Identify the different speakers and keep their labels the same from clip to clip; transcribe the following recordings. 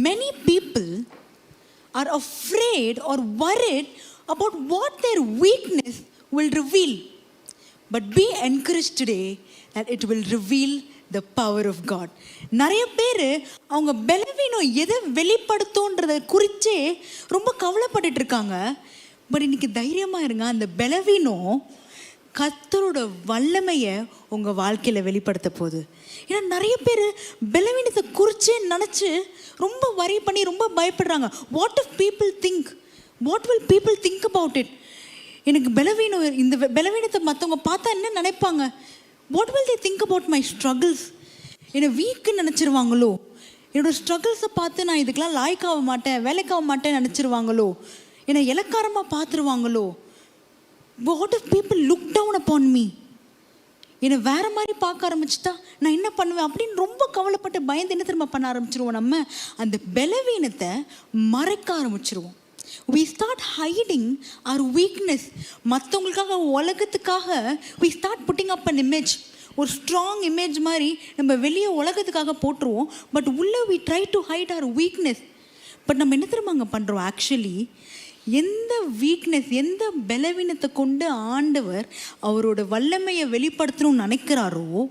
Speaker 1: many people are afraid or worried about what their weakness will reveal. But be encouraged today that it will reveal the power of God. நிறைய பேர் அவங்க பலவீனம் எதை வெளிப்படுத்தும்ன்றதை குறித்து ரொம்ப கவலைப்பட்டுட்டு இருக்காங்க. பட் இன்னைக்கு தைரியமாக இருங்க, அந்த பலவீனம் கர்த்தரோட வல்லமையை உங்கள் வாழ்க்கையில் வெளிப்படுத்த போகுது. ஏன்னா நிறைய பேர் பலவீனத்தை குறித்து நினச்சி ரொம்ப வரி பண்ணி ரொம்ப பயப்படுறாங்க. What if people think, what will people think about it? எனக்கு பலவீனம், இந்த பலவீனத்தை மற்றவங்க பார்த்தா என்ன நினைப்பாங்க? What will they think about my struggles? என்னை வீக்குன்னு நினச்சிருவாங்களோ? என்னோடய ஸ்ட்ரகிள்ஸை பார்த்து நான் இதுக்கெல்லாம் லாய்க்காக மாட்டேன், வேலைக்காக மாட்டேன்னு நினச்சிருவாங்களோ? என்னை இலக்காரமாக பார்த்துருவாங்களோ? What if people look down upon me? என்னை வேறு மாதிரி பார்க்க ஆரம்பிச்சுட்டா நான் என்ன பண்ணுவேன் அப்படின்னு ரொம்ப கவலைப்பட்டு பயந்து என்ன திரும்ப பண்ண ஆரம்பிச்சிருவோம். நம்ம அந்த பலவீனத்தை மறைக்க ஆரம்பிச்சிருவோம். we start hiding our weakness. மற்றவங்களுக்காக, உலகத்துக்காக we start putting up an image. ஒரு ஸ்ட்ராங் இமேஜ் மாதிரி நம்ம வெளியே உலகத்துக்காக போட்டுருவோம். பட் உள்ளே we try to hide our weakness. But நம்ம என்ன தெரியுமா அங்கே பண்ணுறோம்? ஆக்சுவலி எந்த வீக்னஸ், எந்த பலவீனத்தை கொண்டு ஆண்டவர் அவரோட வல்லமையை வெளிப்படுத்தணும்னு நினைக்கிறாரோ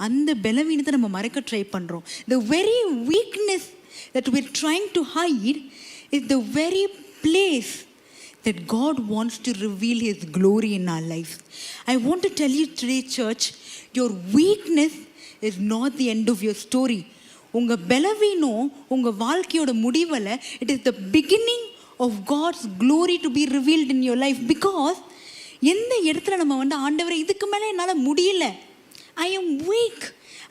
Speaker 1: அந்த பலவீனத்தை நம்ம மறைக்க ட்ரை பண்ணுறோம். the very weakness that we're trying to hide is the very place that God wants to reveal His glory in our lives. I want to tell you today, church, your weakness is not the end of your story. உங்கள் பலவீனம் உங்கள் வாழ்க்கையோட முடிவில், it is the beginning of God's glory to be revealed in your life. Because எந்த இடத்துல நம்ம ஆண்டவரே இதுக்கு மேலே என்னால் முடியல, I am weak,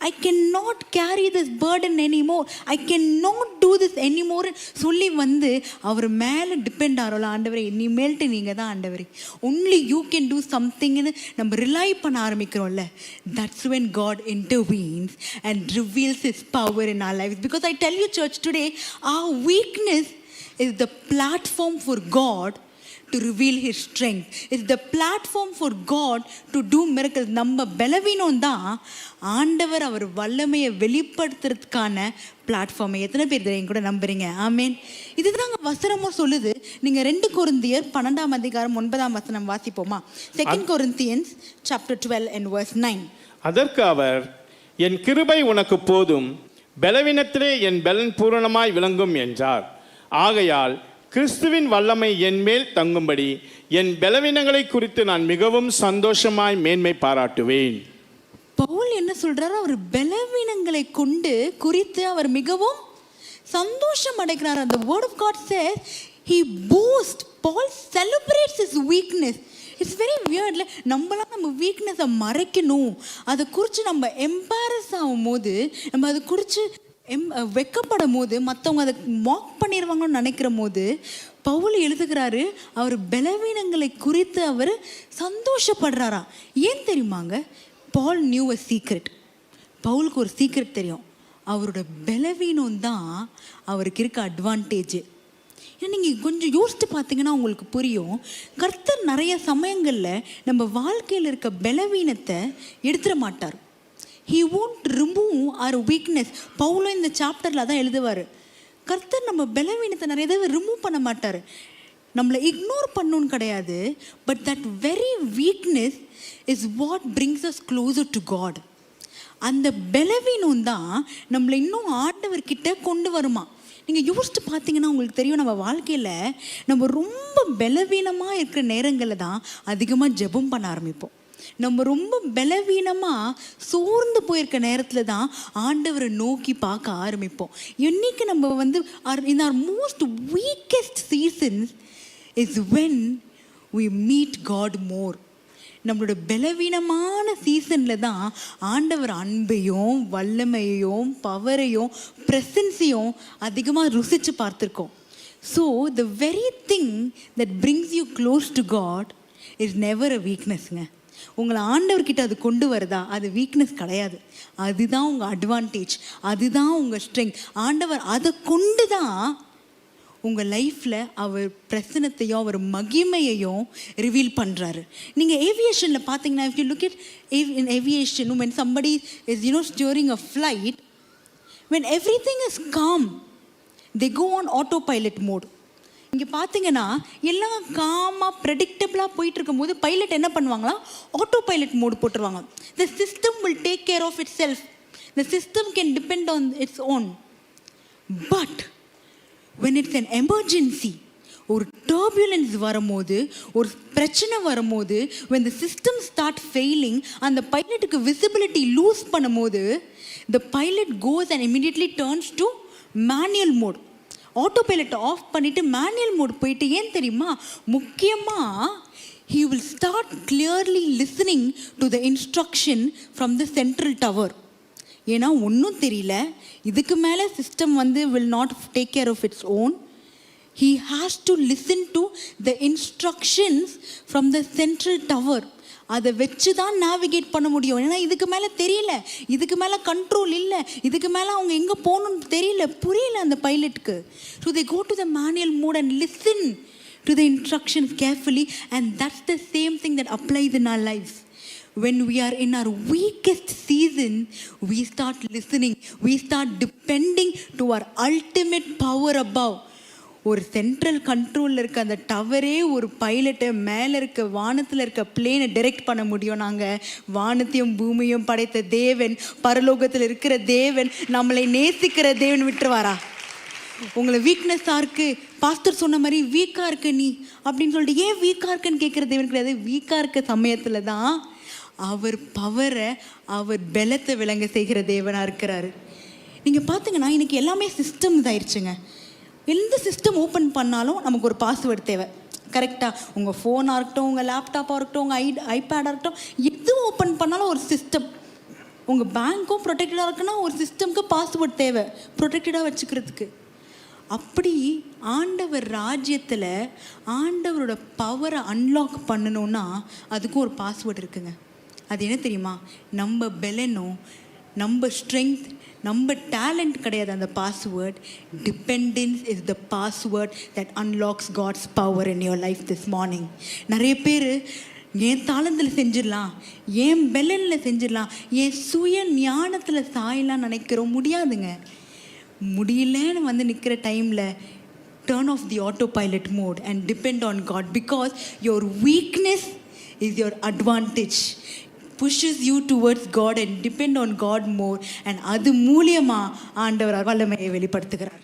Speaker 1: I cannot carry this burden anymore, I cannot do this anymore சொல்லி அவர் மேலே டிபெண்ட் ஆகிறோம்ல. ஆண்டவரே இனிமேல்ட்டு நீங்கள் தான் ஆண்டவரே, only you can do somethingன்னு நம்ம ரிலை பண்ண ஆரம்பிக்கிறோம்ல. That's when God intervenes and reveals His power in our lives. Because I tell you, church, today our weakness is the platform for God to reveal His strength. It's the platform for God to do miracles. நம்ம பலவீனம் தான் ஆண்டவர் அவர் வல்லமையை வெளிப்படுத்துறதுக்கான பிளாட்ஃபார்மை. எத்தனை பேர் என் கூட நம்புறீங்க? ஆமேன். இதுதாங்க வசனமும் சொல்லுது. நீங்கள் 2 கொரிந்தியர் 12ஆம் அதிகாரம் 9ஆம் வசனம் வாசிப்போமா? 2 Corinthians chapter 12 and verse 9.
Speaker 2: அதற்கு அவர், என் கிருபை உனக்கு போதும், பலவீனத்திலே என் பலன் பூரணமாய் விளங்கும் என்றார். ஆகையால் கிறிஸ்துவின் வல்லமை என் மேல் தங்கும்படி என் பலவீனங்களை குறித்து நான் மிகவும் சந்தோஷமாய் மேன்மை பாராட்டுவேன்.
Speaker 1: பவுல் என்ன சொல்றாரு? அவர் பலவீனங்களை கொண்டு குறித்து அவர் மிகவும் சந்தோஷம் அடைகிறார். The word of God says he boasts. Paul celebrates his weakness. It's very weird. நம்மளாம் நம்ம வீக்னஸை மறைக்கணும், அதை குறித்து நம்ம எம்பாரஸ் ஆகும் போது, நம்ம அதை குறித்து வெக்கப்படும் போது, மற்றவங்க அதை மாக் பண்ணிடுவாங்கன்னு நினைக்கிற போது பவுல் எழுதுகிறாரு அவர் பலவீனங்களை குறித்து அவர் சந்தோஷப்படுறாரா. ஏன் தெரியுமாங்க? பால் நியூ அ சீக்ரெட். பவுலுக்கு ஒரு சீக்ரெட் தெரியும். அவரோட பலவீனம் தான் அவருக்கு இருக்க அட்வான்டேஜ். ஏன்னா நீங்கள் கொஞ்சம் யோசித்து பார்த்தீங்கன்னா உங்களுக்கு புரியும். கர்த்தர் நிறைய சமயங்களில் நம்ம வாழ்க்கையில் இருக்க பலவீனத்தை எடுத்துட மாட்டார். He won't remove our weakness. பவுலும் இந்த சாப்டரில் தான் எழுதுவார். கர்த்தர் நம்ம பலவீனத்தை நிறைய தடவை ரிமூவ் பண்ண மாட்டார், நம்மளை இக்னோர் பண்ணணும்னு கிடையாது. But that very weakness is what brings us closer to God. அந்த பலவீனம் தான் நம்மளை இன்னும் ஆண்டவர்கிட்ட கொண்டு வருமா. நீங்கள் யோசிச்சு பார்த்தீங்கன்னா உங்களுக்கு தெரியும், நம்ம வாழ்க்கையில் நம்ம ரொம்ப பலவீனமாக இருக்கிற நேரங்களில் தான் அதிகமாக ஜெபம் பண்ண ஆரம்பிப்போம். நம்ம ரொம்ப பலவீனமாக சோர்ந்து போயிருக்க நேரத்தில் தான் ஆண்டவரை நோக்கி பார்க்க ஆரம்பிப்போம். என்னைக்கு நம்ம in our most weakest seasons is when we meet God more. நம்மளோட பலவீனமான சீசனில் தான் ஆண்டவர் அன்பையும் வல்லமையையும் பவரையும் ப்ரெசன்ஸையும் அதிகமாக ருசித்து பார்த்துருக்கோம். So the very thing that brings you close to God is never a weaknessங்க. உங்களை ஆண்டவர்கிட்ட அது கொண்டு வருதா, அது வீக்னஸ் கிடையாது, அதுதான் உங்கள் அட்வான்டேஜ், அதுதான் உங்கள் ஸ்ட்ரென்த். ஆண்டவர் அதை கொண்டு தான் உங்கள் லைஃப்பில் அவர் பிரசனத்தையும் அவர் மகிமையையும் ரிவீல் பண்ணுறாரு. நீங்கள் ஏவியேஷனில் பார்த்தீங்கன்னா, if you look at in aviation, when somebody is steering a flight, when everything is calm, they go on autopilot mode. இங்கே பார்த்தீங்கன்னா எல்லாம் காமாக ப்ரெடிக்டபிளாக போயிட்டு இருக்கும்போது பைலட் என்ன பண்ணுவாங்களா, ஆட்டோ பைலட் மோடு போட்டுருவாங்க. The system will take care of itself. The system can depend on its own. But when it's an emergency, ஒரு டர்புலன்ஸ் வரும்போது, ஒரு பிரச்சனை வரும்போது, when the system start failing, அந்த பைலட்டுக்கு விசிபிலிட்டி லூஸ் பண்ணும்போது, the pilot goes and immediately turns to manual mode. Auto பைலட்டை off பண்ணிவிட்டு manual mode போயிட்டு, ஏன் தெரியுமா, முக்கியமாக he will start clearly listening to the instruction from the central tower. ஏன்னா ஒன்றும் தெரியல, இதுக்கு மேலே system will not take care of its own. He has to listen to the instructions from the central tower. அதை வச்சு தான் navigate பண்ண முடியும். ஏன்னா இதுக்கு மேலே தெரியல, இதுக்கு மேலே கண்ட்ரோல் இல்லை, இதுக்கு மேலே அவங்க எங்கே போகணுன்னு தெரியல, புரியல அந்த பைலட்டுக்கு. So they go to the manual mode and listen to the instructions carefully. And that's the same thing that applies in our lifes. When we are in our weakest season, we start listening, we start depending to our ultimate power above. ஒரு central கண்ட்ரோலில் இருக்க அந்த டவரே ஒரு பைலட்டை மேலே இருக்க வானத்தில் இருக்க பிளேனை டைரெக்ட் பண்ண முடியும். நாங்கள் வானத்தையும் பூமியும் படைத்த தேவன், பரலோகத்தில் இருக்கிற தேவன், நம்மளை நேசிக்கிற தேவன் விட்டுருவாரா? உங்களை வீக்னஸாக இருக்குது, பாஸ்டர் சொன்ன மாதிரி வீக்காக இருக்க நீ அப்படின்னு சொல்லிட்டு ஏன் வீக்காக இருக்குன்னு கேட்குற தேவன் கிடையாது. வீக்காக இருக்க சமயத்தில் தான் அவர் பவரை, அவர் பலத்தை விளங்க செய்கிற தேவனாக இருக்கிறாரு. நீங்கள் பார்த்தீங்கன்னா இன்றைக்கி எல்லாமே சிஸ்டம்ஸ் ஆயிடுச்சுங்க. எந்த சிஸ்டம் ஓப்பன் பண்ணாலும் நமக்கு ஒரு பாஸ்வேர்டு தேவை. கரெக்டாக உங்கள் ஃபோனாக இருக்கட்டும், உங்கள் லேப்டாப்பாக இருக்கட்டும், உங்கள் ஐபேடாக இருக்கட்டும், எது ஓப்பன் பண்ணாலும் ஒரு சிஸ்டம். உங்கள் பேங்க்கும் ப்ரொடெக்டடாக இருக்குன்னா ஒரு சிஸ்டம்க்கு பாஸ்வேர்டு தேவை ப்ரொடெக்டடாக வச்சுக்கிறதுக்கு. அப்படி ஆண்டவர் ராஜ்யத்தில் ஆண்டவரோட பவரை அன்லாக் பண்ணணுன்னா அதுக்கும் ஒரு பாஸ்வேர்டு இருக்குங்க. அது என்ன தெரியுமா, நம்ம பலனோ, நம்ம ஸ்ட்ரென்த், நம்ம டேலண்ட் கிடையாது அந்த password. Dependence is the password that unlocks God's power in your life this morning. நிறைய பேர் என் தாளத்தில் செஞ்சிடலாம், என் பெலனில் செஞ்சிடலாம், என் சுய ஞானத்தில் சாயலாம் நினைக்கிறோம். முடியாதுங்க. முடியலன்னு நிற்கிற டைமில் turn off the autopilot mode and depend on God, because your weakness is your advantage. Pushes you towards God and depend on God more, and அது மூலியமா ஆண்டவர் வல்லமையை வெளிப்படுத்துகிறார்.